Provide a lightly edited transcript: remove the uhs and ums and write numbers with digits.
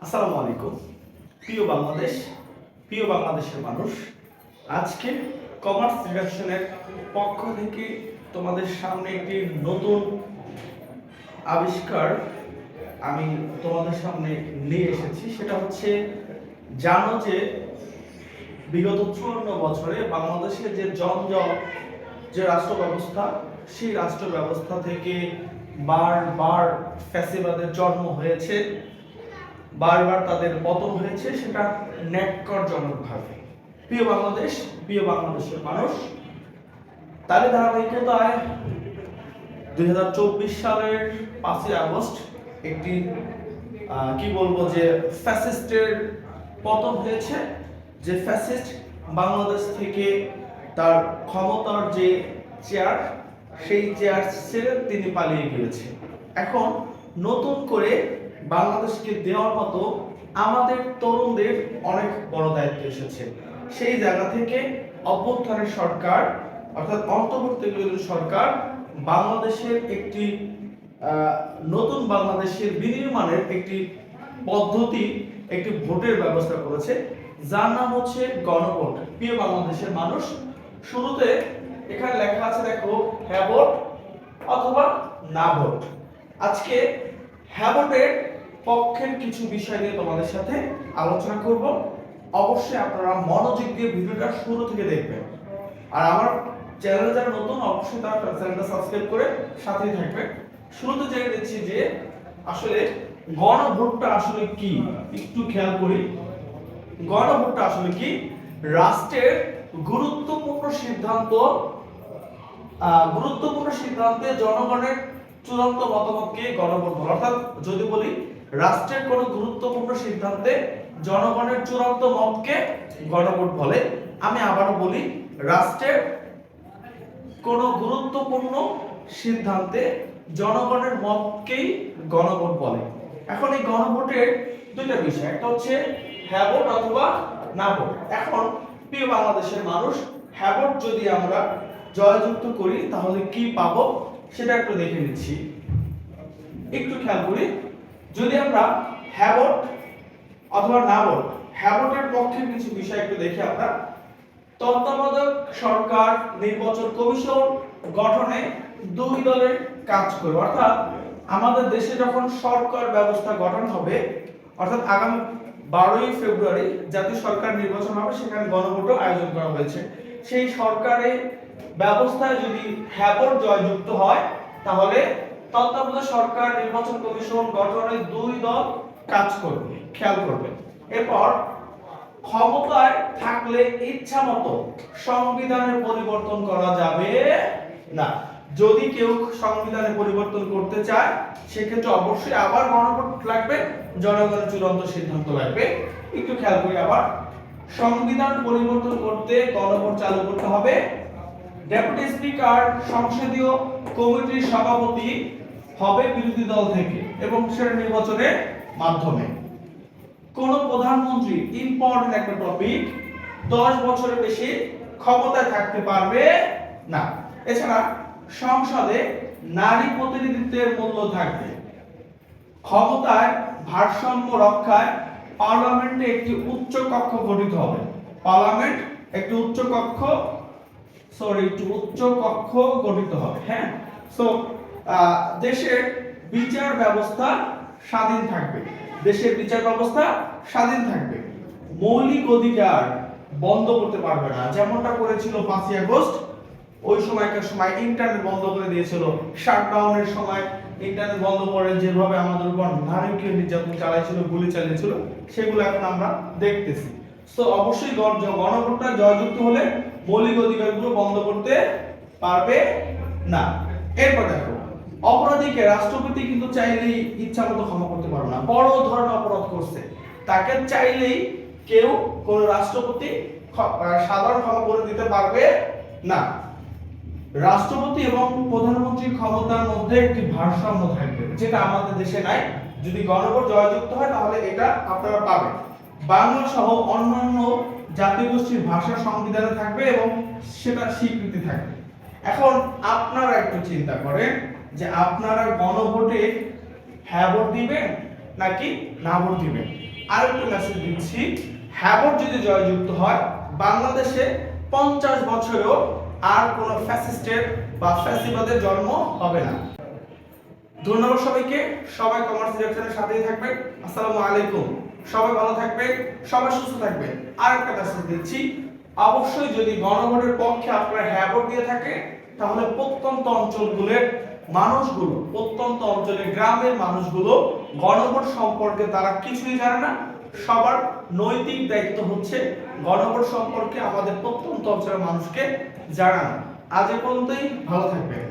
আসসালামু আলাইকুম। প্রিয় বাংলাদেশ, প্রিয় বাংলাদেশের মানুষ, আজকে কমার্স ডিরেকশনের পক্ষ থেকে তোমাদের সামনে একটি নতুন আবিষ্কার আমি তোমাদের সামনে নিয়ে এসেছি। সেটা হচ্ছে, জানো যে বিগত 54 বছরে বাংলাদেশের যে জঞ্জট যে রাষ্ট্র ব্যবস্থা, সেই রাষ্ট্র ব্যবস্থা থেকে বারবার ফ্যাসিবাদের জন্ম হয়েছে, বারবার তাদের পতন হয়েছে, সেটা ন্যাক্কারজনকভাবে। প্রিয় বাংলাদেশ, প্রিয় বাংলাদেশের মানুষ, তারই ধারাবাহিকতায় 2024 সালের 5ই আগস্ট একটি কি বলবো যে ফ্যাসিস্টের পতন হয়েছে। যে ফ্যাসিস্ট বাংলাদেশ থেকে তার ক্ষমতার যে চেয়ার, সেই চেয়ার ছেড়ে তিনি পালিয়ে গিয়েছে। এখন নতুন করে বাংলাদেশকে দেওয়ার মতো আমাদের তরুণদের অনেক বড় দায়িত্ব এসেছে। সেই জায়গা থেকে অভ্যুত্থানের সরকার অর্থাৎ অন্তর্বর্তীকালীন সরকার বাংলাদেশের একটি নতুন বাংলাদেশের বিনির্মাণের একটি পদ্ধতি, একটি ভোটের ব্যবস্থা করেছে, যার নাম হচ্ছে গণভোট। প্রিয় বাংলাদেশের মানুষ, শুরুতে এখানে লেখা আছে, দেখো, হ্যাঁ ভোট অথবা না ভোট। আজকে হ্যাঁ ভোটের পক্ষের কিছু বিষয় নিয়ে তোমাদের সাথে আলোচনা করব। অবশ্যই আপনারা মনোযোগ দিয়ে ভিডিওটা শুরু থেকে দেখবেন। আর আমার চ্যানেলে যারা নতুন, অবশ্যই তারা চ্যানেলটা সাবস্ক্রাইব করে সাথেই থাকবেন। শুরুতে জেনে নিচ্ছি যে আসলে গণভোটটা আসলে কি। একটু খেয়াল করি, গণভোটটা আসলে কি। রাষ্ট্রের গুরুত্বপূর্ণ সিদ্ধান্তে জনগণের চূড়ান্ত মতামতকে গণভোট বলে। অর্থাৎ যদি বলি রাষ্ট্রের কোন গুরুত্বপূর্ণ সিদ্ধান্তে জনগণের চূড়ান্ত মতকে গণভোট বলে। আমি আবারও বলি, রাষ্ট্রের কোন গুরুত্বপূর্ণ সিদ্ধান্তে জনগণের মতকেই গণভোট বলে। এখন এই গণভোটের দুইটা বিষয়, একটা হচ্ছে হ্যাঁ ভোট অথবা না ভোট। এখন প্রিয় বাংলাদেশের মানুষ, হ্যাঁ ভোট যদি আমরা জয়যুক্ত করি তাহলে কি পাবো সেটা একটু দেখে নিচ্ছি। একটু খেয়াল করি, যদি আমরা হ্যাঁ ভোট অথবা না ভোট, হ্যাঁ ভোটের পক্ষে কিছু বিষয় একটু দেখি আমরা। তত্ত্বাবধায়ক সরকার নির্বাচন কমিশন গঠনে দুই দলের কাজ করবে। অর্থাৎ আমাদের দেশে যখন সরকার ব্যবস্থা গঠন হবে, অর্থাৎ আগামী 12ই ফেব্রুয়ারি জাতীয় সরকার নির্বাচন হবে, সেখানে গণভোটও আয়োজন করা হয়েছে। সেই সরকারের ব্যবস্থায় যদি হ্যাঁ ভোট জয়যুক্ত হয় তাহলে তত্ত্বাবধায়ক সরকার নির্বাচন কমিশন গঠনে দুই দল কাজ করবে। খেয়াল করবে, এরপর ক্ষমতায় থাকলে ইচ্ছা মতো সংবিধানের পরিবর্তন করা যাবে না। যদি কেউ সংবিধানের পরিবর্তন করতে চায়, সেক্ষেত্রে অবশ্যই আবার গণভোট লাগবে, জনগণের চূড়ান্ত সিদ্ধান্ত লাগবে। একটু খেয়াল করি, আবার সংবিধান পরিবর্তন করতে গণভোট চালু করতে হবে। ডেপুটি স্পিকার সংসদীয় কমিটির সভাপতি হবে বিরোধী দল থেকে এবং সেটা নির্বাচনের মাধ্যমে। কোন প্রধানমন্ত্রী, ইম্পর্টেন্ট একটা টপিক, 10 বছরের বেশি ক্ষমতায় থাকতে পারবে না। এছাড়া সংসদে নারী প্রতিনিধিত্বের মূল্য থাকবে। ক্ষমতায় ভারসাম্য রক্ষায় পার্লামেন্টে একটি উচ্চ কক্ষ গঠিত হবে। পার্লামেন্ট একটি উচ্চ কক্ষ গঠিত হবে। হ্যাঁ, সো দেশের বিচার ব্যবস্থা স্বাধীন থাকবে। দেশের বিচার ব্যবস্থা স্বাধীন থাকবে। মৌলিক অধিকার বন্ধ করতে পারবে না, যেমনটা করেছিল 5ই আগস্ট। ওই সময়কার সময় ইন্টারনেট বন্ধ করে দিয়েছিল, শাটডাউনের সময় ইন্টারনেট বন্ধ করে যেভাবে আমাদের উপর নারকীয় নির্যাতন চালাইছিল, গুলি চালিয়েছিল, সেগুলো এখন আমরা দেখতেছি। তো অবশ্যই গণভোটটা জয়যুক্ত হলে মৌলিক অধিকারগুলো বন্ধ করতে পারবে না। এরপর দেখো, অপরাধীকে রাষ্ট্রপতি কিন্তু চাইলেই ইচ্ছা মতো ক্ষমা করতে পারবে না। বড় ধরনের অপরাধ করছে, তাকে চাইলেই কেউ কোন রাষ্ট্রপতি সাধারণ ক্ষমা করে দিতে পারবে না। রাষ্ট্রপতি এবং প্রধানমন্ত্রীর ক্ষমতার মধ্যে একটি ভারসাম্য থাকবে, যেটা আমাদের দেশে নাই। যদি গণভোট জয়যুক্ত হয় তাহলে এটা আপনারা পাবেন। বাংলা সহ অন্যান্য জাতিগোষ্ঠীর ভাষা সংবিধানে থাকবে এবং সেটা স্বীকৃতি থাকবে। এখন আপনারা একটু চিন্তা করেন যে আপনারা গণভোটে হ্যাঁ ভোট দিবেন নাকি না ভোট দিবেন। আরেকটা মেসেজ দিচ্ছি, হ্যাবট যদি জয়যুক্ত হয় বাংলাদেশে 50 বছরেও আর কোনো ফ্যাসিস্টের বা ফ্যাসিবাদের জন্ম হবে না। ধন্যবাদ সবাইকে, সবাই কমার্স ডিরেকশনের সাথেই থাকবেন। আসসালামু আলাইকুম, সবাই ভালো থাকবেন, সবাই সুস্থ থাকবেন। আর একটা মেসেজ দিচ্ছি, অবশ্যই যদি গণভোটের পক্ষে আপনারা হ্যাঁ ভোট দিয়ে থাকে তাহলে প্রত্যন্ত অঞ্চলগুলোর মানুষগুলো, প্রত্যন্ত অঞ্চলের গ্রামের মানুষগুলো গণভোট সম্পর্কে তারা কিছুই জানে না। সবার নৈতিক দায়িত্ব হচ্ছে গণভোট সম্পর্কে আমাদের প্রত্যন্ত অঞ্চলের মানুষকে জানানো। আজ এ পর্যন্তই, ভালো থাকবেন।